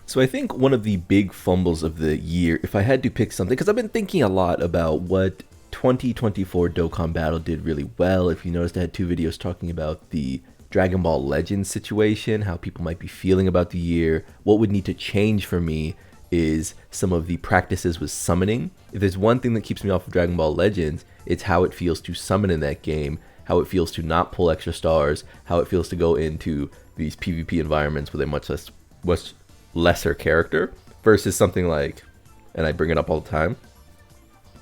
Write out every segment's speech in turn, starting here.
So I think one of the big fumbles of the year, if I had to pick something, because I've been thinking a lot about what 2024 Dokkan Battle did really well. If you noticed, I had two videos talking about the Dragon Ball Legends situation, how people might be feeling about the year. What would need to change for me is some of the practices with summoning. If there's one thing that keeps me off of Dragon Ball Legends, it's how it feels to summon in that game, how it feels to not pull extra stars, how it feels to go into these PvP environments with a much lesser character versus something like, and I bring it up all the time,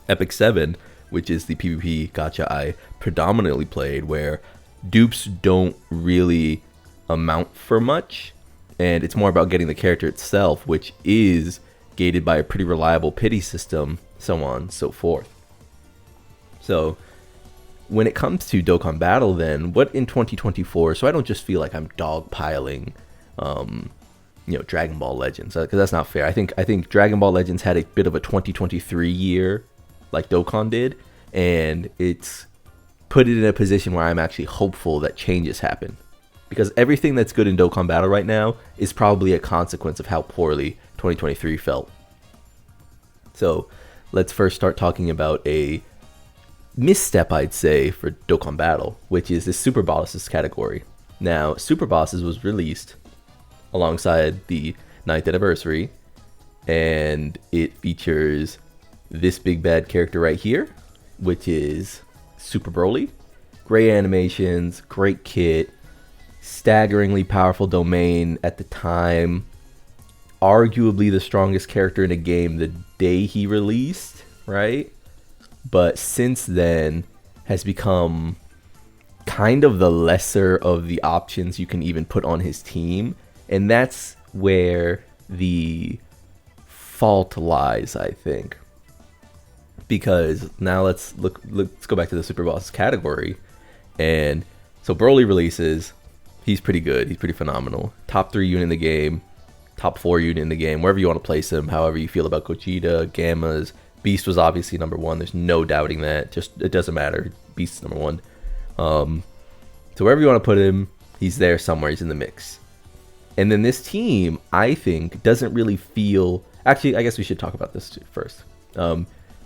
Epic 7, which is the PvP gacha I predominantly played, where dupes don't really amount for much, and it's more about getting the character itself, which is gated by a pretty reliable pity system, so on and so forth. So when it comes to Dokkan Battle, then what in 2024, so I don't just feel like I'm dogpiling Dragon Ball Legends, because that's not fair. I think Dragon Ball Legends had a bit of a 2023 year, like Dokkan did, and it's put it in a position where I'm actually hopeful that changes happen, because everything that's good in Dokkan Battle right now is probably a consequence of how poorly 2023 felt. So let's first start talking about a misstep, I'd say, for Dokkan Battle, which is the Super Bosses category. Now, Super Bosses was released alongside the 9th anniversary, and it features this big bad character right here, which is Super Broly. Great animations, great kit, staggeringly powerful domain at the time, arguably the strongest character in a game the day he released, right? But since then has become kind of the lesser of the options you can even put on his team. And that's where the fault lies, I think. Because now let's go back to the Super Boss category. And so Broly releases, he's pretty good, he's pretty phenomenal. Top 3 unit in the game, top 4 unit in the game, wherever you want to place him, however you feel about Gogeta, Gammas. Beast was obviously number 1, there's no doubting that, just it doesn't matter, Beast is number 1. So wherever you want to put him, he's there somewhere, he's in the mix. And then this team, I think, doesn't really feel... Actually, I guess we should talk about this first.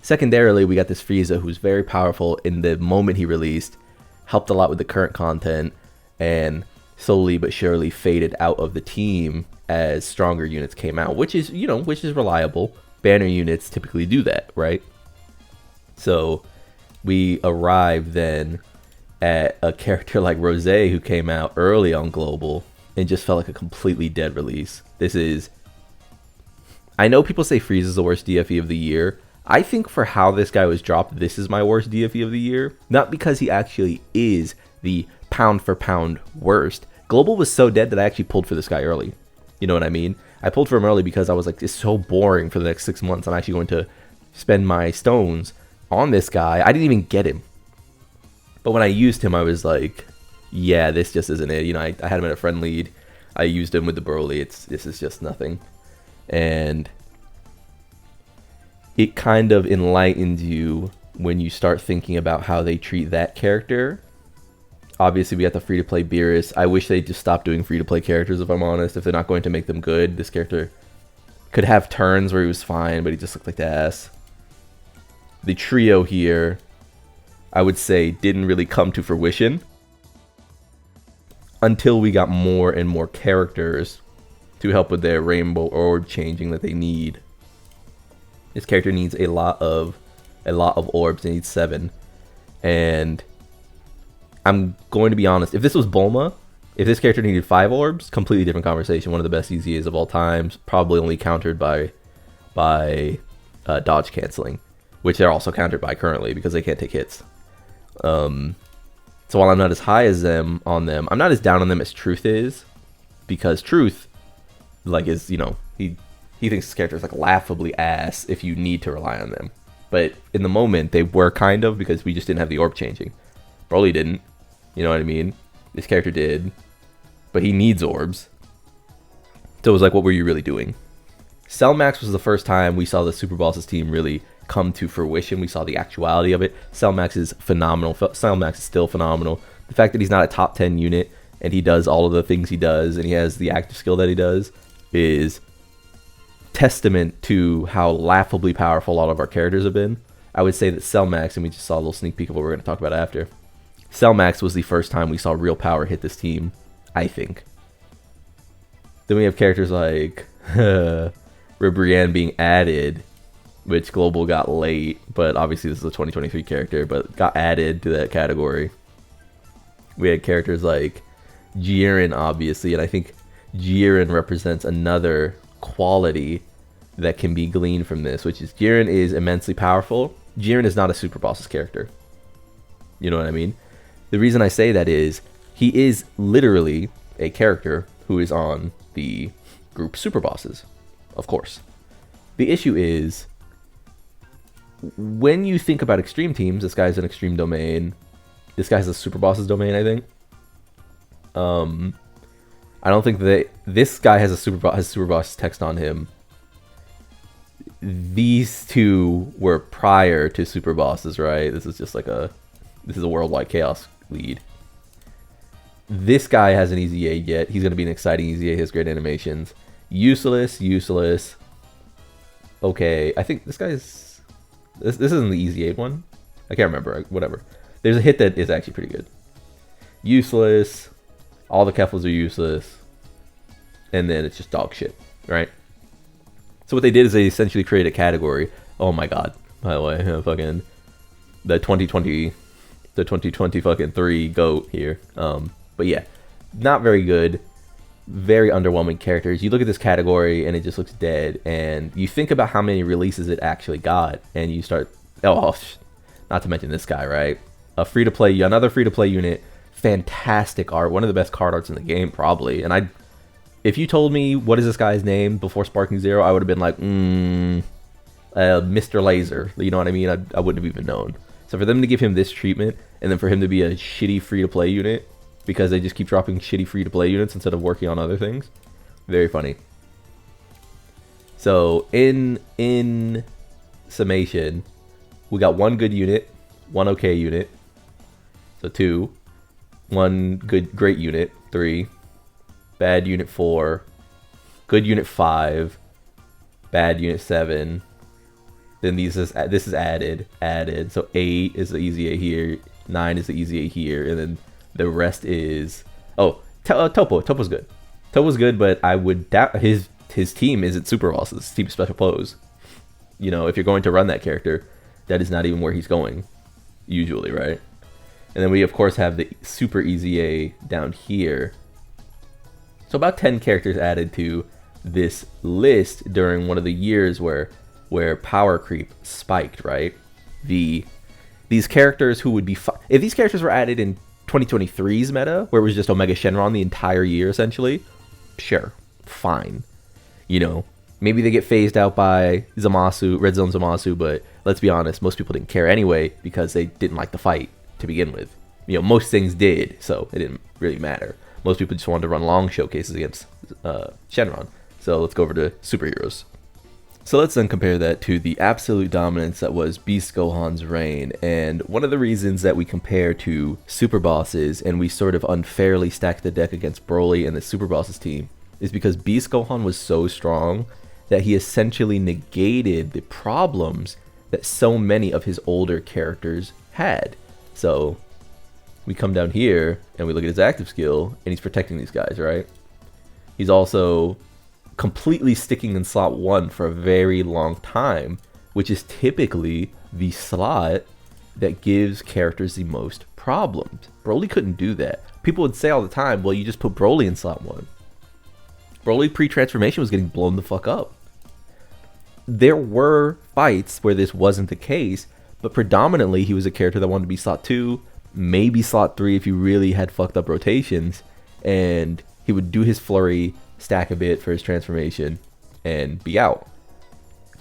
Secondarily, we got this Frieza who's very powerful in the moment he released, helped a lot with the current content, and slowly but surely faded out of the team as stronger units came out, which is reliable. Banner units typically do that, right? So we arrive then at a character like Rose, who came out early on Global, and just felt like a completely dead release. This is... I know people say Frieza is the worst DFE of the year. I think for how this guy was dropped, this is my worst DFE of the year. Not because he actually is the pound for pound worst. Global was so dead that I actually pulled for this guy early. You know what I mean? I pulled for him early because I was like, it's so boring for the next 6 months. I'm actually going to spend my stones on this guy. I didn't even get him. But when I used him, I was like, yeah, this just isn't it. I had him in a friend lead. I used him with the Broly. This is just nothing. And it kind of enlightens you when you start thinking about how they treat that character. Obviously, we got the free-to-play Beerus. I wish they'd just stop doing free-to-play characters, if I'm honest. If they're not going to make them good, this character could have turns where he was fine, but he just looked like the ass. The trio here, I would say, didn't really come to fruition until we got more and more characters to help with their rainbow orb changing that they need. This character needs a lot of orbs. It needs 7. And I'm going to be honest, if this was Bulma, if this character needed 5 orbs, completely different conversation. One of the best EZAs of all time, probably only countered by dodge canceling, which they're also countered by currently because they can't take hits. So while I'm not as high as them on them, I'm not as down on them as Truth is, because Truth, is he thinks his character is laughably ass if you need to rely on them. But in the moment, they were kind of, because we just didn't have the orb changing. Broly didn't. You know what I mean? This character did. But he needs orbs. So it was like, what were you really doing? Cell Max was the first time we saw the Super Bosses team really come to fruition. We saw the actuality of it. Cell Max is phenomenal. Cell Max is still phenomenal. The fact that he's not a top 10 unit and he does all of the things he does and he has the active skill that he does is testament to how laughably powerful a lot of our characters have been. I would say that Cell Max, and we just saw a little sneak peek of what we're going to talk about after. Cell Max was the first time we saw real power hit this team, I think. Then we have characters like Ribrianne being added, which Global got late, but obviously this is a 2023 character, but got added to that category. We had characters like Jiren, obviously, and I think Jiren represents another quality that can be gleaned from this, which is Jiren is immensely powerful. Jiren is not a Super Boss's character. You know what I mean? The reason I say that is he is literally a character who is on the group Super Bosses, of course. The issue is, when you think about extreme teams, this guy's an extreme domain. This guy's a Super Boss's domain, I think. I don't think that this guy has a Super Boss text on him. These two were prior to Super Bosses, right? This is just like this is a worldwide chaos lead. This guy hasn't EZA yet. He's going to be an exciting EZA. He has great animations. Useless. Okay, I think this guy's... This isn't the EZA one. I can't remember. Whatever. There's a hit that is actually pretty good. Useless. All the Keffels are useless. And then it's just dog shit, right? So what they did is they essentially created a category. Oh my god. By the way, fucking... The 2020 fucking 3 GOAT here. But yeah, not very good. Very underwhelming characters. You look at this category and it just looks dead. And you think about how many releases it actually got. And you start... Oh, not to mention this guy, right? Another free-to-play unit. Fantastic art. One of the best card arts in the game, probably. And if you told me what is this guy's name before Sparking Zero, I would have been like, Mr. Laser. You know what I mean? I wouldn't have even known. So for them to give him this treatment, and then for him to be a shitty free-to-play unit, because they just keep dropping shitty free-to-play units instead of working on other things, very funny. So in summation, we got one good unit, one okay unit, so 2, one great unit, 3, bad unit 4, good unit 5, bad unit 7. Then this is added. So 8 is the EZA here, 9 is the EZA here, and then the rest is... Oh, Topo. Topo's good. Topo's good, but I would doubt his team isn't Super Bosses. His team is Special Pose. You know, if you're going to run that character, that is not even where he's going, usually, right? And then we, of course, have the Super EZA down here. So about 10 characters added to this list during one of the years where power creep spiked, right? These characters who would be... If these characters were added in 2023's meta, where it was just Omega Shenron the entire year, essentially, sure, fine. You know, maybe they get phased out by Zamasu, Red Zone Zamasu, but let's be honest, most people didn't care anyway because they didn't like the fight to begin with. You know, most things did, so it didn't really matter. Most people just wanted to run long showcases against Shenron. So let's go over to superheroes. So let's then compare that to the absolute dominance that was Beast Gohan's reign. And one of the reasons that we compare to Super Bosses and we sort of unfairly stack the deck against Broly and the Super Bosses team is because Beast Gohan was so strong that he essentially negated the problems that so many of his older characters had. So we come down here and we look at his active skill and he's protecting these guys, right? He's also completely sticking in slot 1 for a very long time, which is typically the slot that gives characters the most problems. Broly couldn't do that. People would say all the time, well, you just put Broly in slot 1. Broly pre-transformation was getting blown the fuck up. There were fights where this wasn't the case, but predominantly he was a character that wanted to be slot 2, maybe slot 3 if you really had fucked up rotations, and he would do his flurry, stack a bit for his transformation, and be out.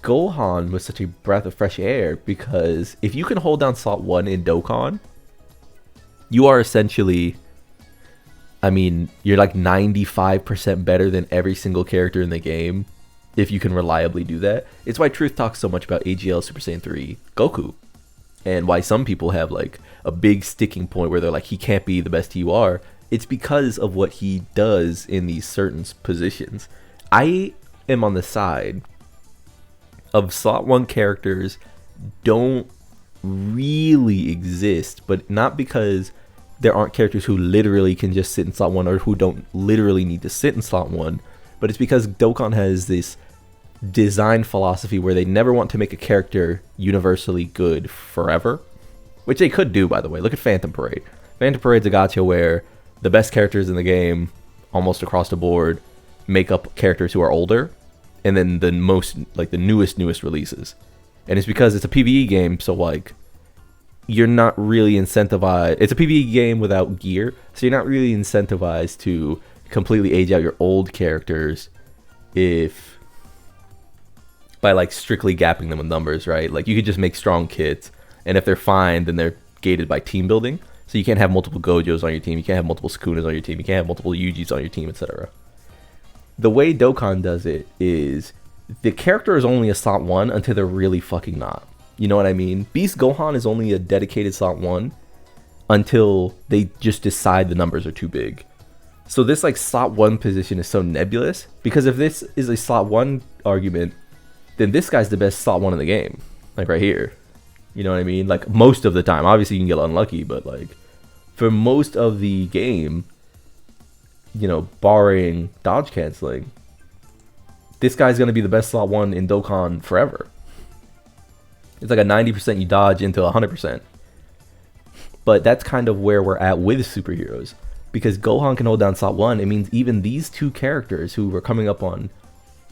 Gohan was such a breath of fresh air because if you can hold down slot 1 in Dokkan, you are essentially, I mean, you're like 95% better than every single character in the game if you can reliably do that. It's why Truth talks so much about AGL Super Saiyan 3 Goku, and why some people have like a big sticking point where they're like, he can't be the best you are. It's because of what he does in these certain positions. I am on the side of slot 1 characters don't really exist, but not because there aren't characters who literally can just sit in slot 1 or who don't literally need to sit in slot 1, but it's because Dokkan has this design philosophy where they never want to make a character universally good forever, which they could do, by the way. Look at Phantom Parade. Phantom Parade's a gacha where the best characters in the game, almost across the board, make up characters who are older, and then the newest releases. And it's because it's a PvE game, so like you're not really incentivized. It's a PvE game without gear, so you're not really incentivized to completely age out your old characters if by like strictly gapping them with numbers, right? Like you could just make strong kits, and if they're fine, then they're gated by team building. So you can't have multiple Gojos on your team, you can't have multiple Sukunas on your team, you can't have multiple Yujis on your team, etc. The way Dokkan does it is the character is only a slot 1 until they're really fucking not. You know what I mean? Beast Gohan is only a dedicated slot 1 until they just decide the numbers are too big. So this like slot 1 position is so nebulous, because if this is a slot 1 argument, then this guy's the best slot 1 in the game. Like right here. You know what I mean? Like most of the time. Obviously you can get unlucky, but like for most of the game, you know, barring dodge canceling, this guy's going to be the best slot 1 in Dokkan forever. It's like a 90% you dodge into 100%. But that's kind of where we're at with superheroes. Because Gohan can hold down slot 1, it means even these two characters who were coming up on,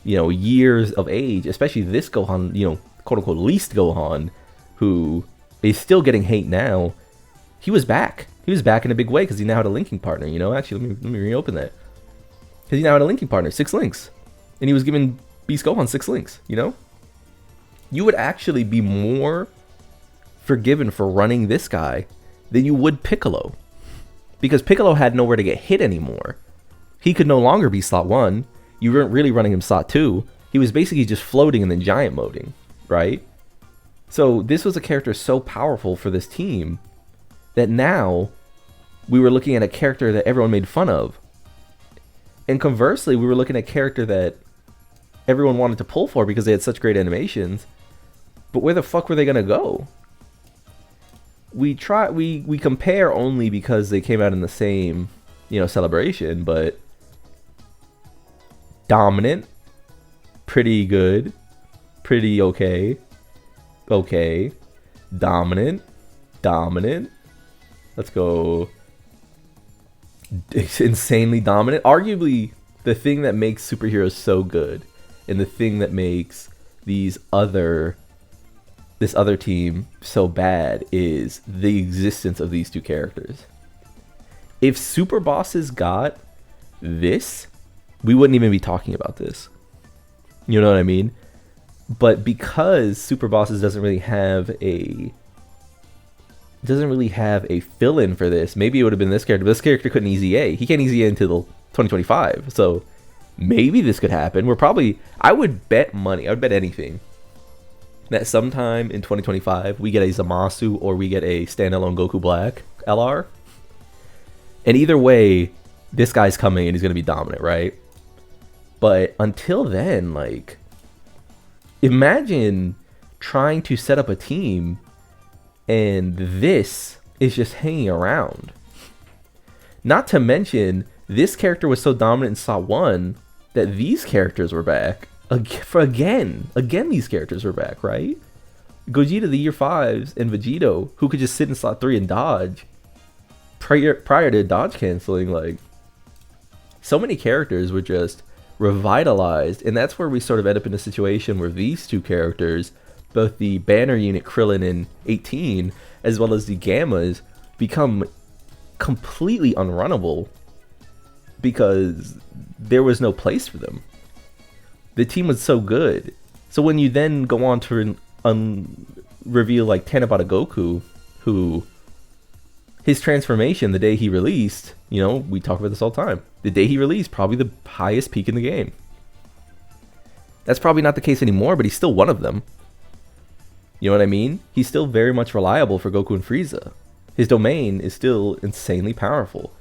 you know, years of age, especially this Gohan, you know, quote unquote least Gohan, who is still getting hate now, he was back. He was back in a big way because he now had a linking partner, you know? Actually, let me reopen that. Because he now had a linking partner, 6 links. And he was giving Beast Gohan 6 links, you know? You would actually be more forgiven for running this guy than you would Piccolo. Because Piccolo had nowhere to get hit anymore. He could no longer be slot 1. You weren't really running him slot 2. He was basically just floating and then giant moding, right? So this was a character so powerful for this team that now we were looking at a character that everyone made fun of. And conversely, we were looking at a character that everyone wanted to pull for because they had such great animations. But where the fuck were they going to go? We compare only because they came out in the same, you know, celebration, but dominant, pretty good, pretty okay, dominant, let's go, it's insanely dominant. Arguably the thing that makes superheroes so good and the thing that makes this other team so bad is the existence of these two characters. If Super Bosses got this, we wouldn't even be talking about this. You know what I mean? But because Super Bosses doesn't really have a fill-in for this, maybe it would have been this character, but this character couldn't easy A. He can't easy A until 2025. So maybe this could happen. I would bet money, I would bet anything that sometime in 2025 we get a Zamasu or we get a standalone Goku Black LR. And either way, this guy's coming and he's going to be dominant, right? But until then, like, imagine trying to set up a team and this is just hanging around. Not to mention, this character was so dominant in slot 1 that these characters were back. Again, these characters were back, right? Gogeta the Year 5s and Vegito, who could just sit in slot 3 and dodge prior to dodge canceling. Like, so many characters were just revitalized, and that's where we sort of end up in a situation where these two characters, both the banner unit Krillin and 18 as well as the Gammas, become completely unrunnable because there was no place for them. The team was so good. So when you then go on to reveal like Tanabata Goku, who his transformation the day he released, you know, we talk about this all the time. The day he released, probably the highest peak in the game. That's probably not the case anymore, but he's still one of them. You know what I mean? He's still very much reliable for Goku and Frieza. His domain is still insanely powerful.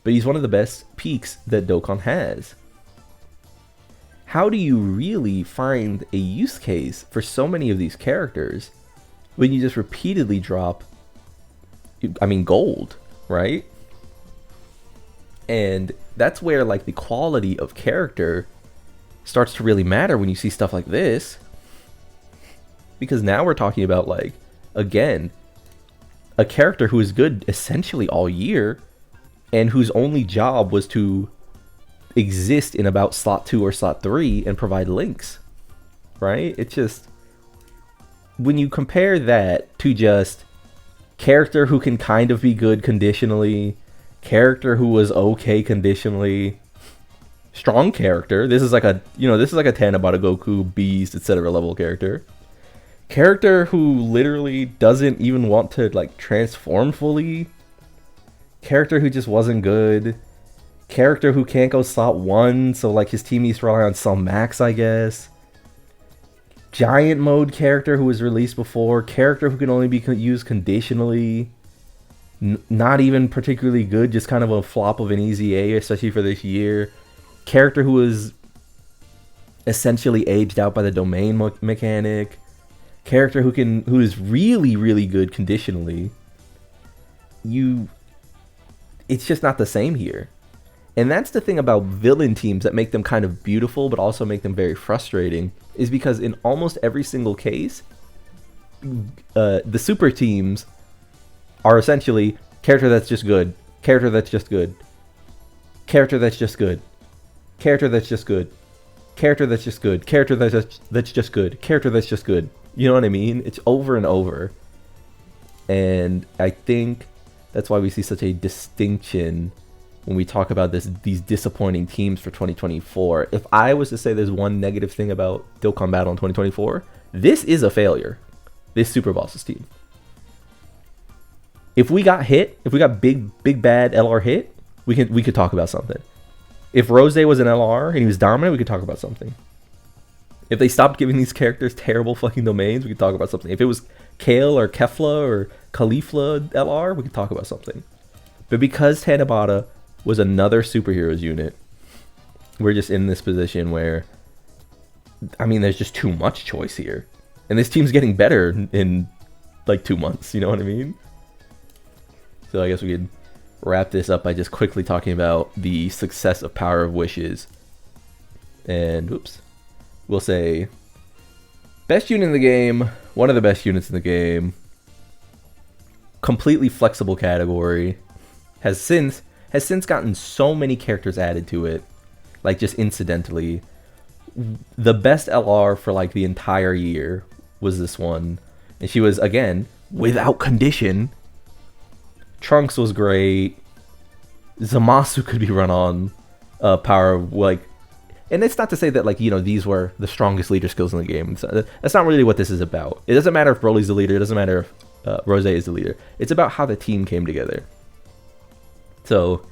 But he's one of the best peaks that Dokkan has. how do you really find a use case for so many of these characters when you just repeatedly drop, I mean, gold, right? And that's where like the quality of character starts to really matter when you see stuff like this. Because now we're talking about, like, again, a character who is good essentially all year and whose only job was to exist in about slot 2 or slot 3 and provide links, right? It's just, when you compare that to just character who can kind of be good conditionally, character who was okay conditionally, strong character, this is like a, you know, this is like a 10 about a Goku, Beast, etc. level character who literally doesn't even want to like transform fully, character who just wasn't good, character who can't go slot 1, so like his team needs to rely on some max, I guess, giant mode character who was released before, character who can only be used conditionally, not even particularly good, just kind of a flop of an easy A, especially for this year, character who was essentially aged out by the domain mechanic, character who is really, really good conditionally. It's just not the same here. And that's the thing about villain teams that make them kind of beautiful but also make them very frustrating, is because in almost every single case, the super teams are essentially character that's just good, character that's just good, character that's just good, character that's just good, character that's just good, character that's just good, character that's just good. You know what I mean? It's over and over. And I think that's why we see such a distinction when we talk about these disappointing teams for 2024. If I was to say there's one negative thing about Dokkan Battle in 2024, this is a failure. This Super Bosses team. If we got hit, if we got big bad LR hit, we could talk about something. If Rose was an LR and he was dominant, we could talk about something. If they stopped giving these characters terrible fucking domains, we could talk about something. If it was Kale or Kefla or Caulifla LR, we could talk about something. But because Tanabata was another superheroes unit, we're just in this position where, I mean, there's just too much choice here. And this team's getting better in like 2 months, you know what I mean? So I guess we could wrap this up by just quickly talking about the success of Power of Wishes. And, oops. We'll say best unit in the game, one of the best units in the game, completely flexible category, has since gotten so many characters added to it, like just incidentally. The best LR for like the entire year was this one, and she was, again, without condition. Trunks was great. Zamasu could be run on power, like. And it's not to say that, like, you know, these were the strongest leader skills in the game. That's not really what this is about. It doesn't matter if Broly's the leader. It doesn't matter if Rose is the leader. It's about how the team came together. So,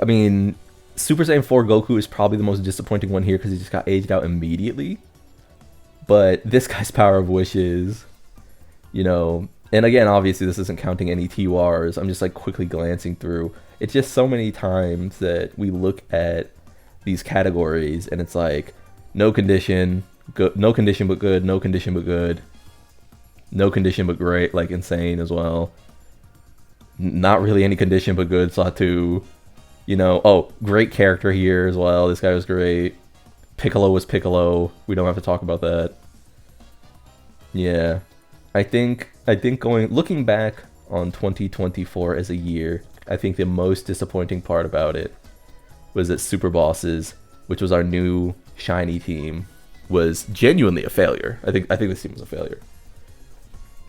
I mean, Super Saiyan 4 Goku is probably the most disappointing one here because he just got aged out immediately. But this guy's Power of Wishes, you know, and again, obviously this isn't counting any TWRs. I'm just like quickly glancing through. It's just so many times that we look at these categories and it's like no condition, no condition but good, no condition but good, no condition but great, like insane as well. Not really any condition but good, slot 2. You know, oh, great character here as well. This guy was great. Piccolo was Piccolo. We don't have to talk about that. Yeah. I think looking back on 2024 as a year, I think the most disappointing part about it was that Super Bosses, which was our new shiny team, was genuinely a failure. I think this team was a failure.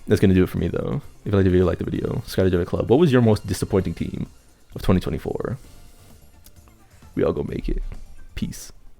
That's gonna do it for me though. If you liked the video, like the video. Subscribe to join the club. What was your most disappointing team of 2024? We all go make it. Peace.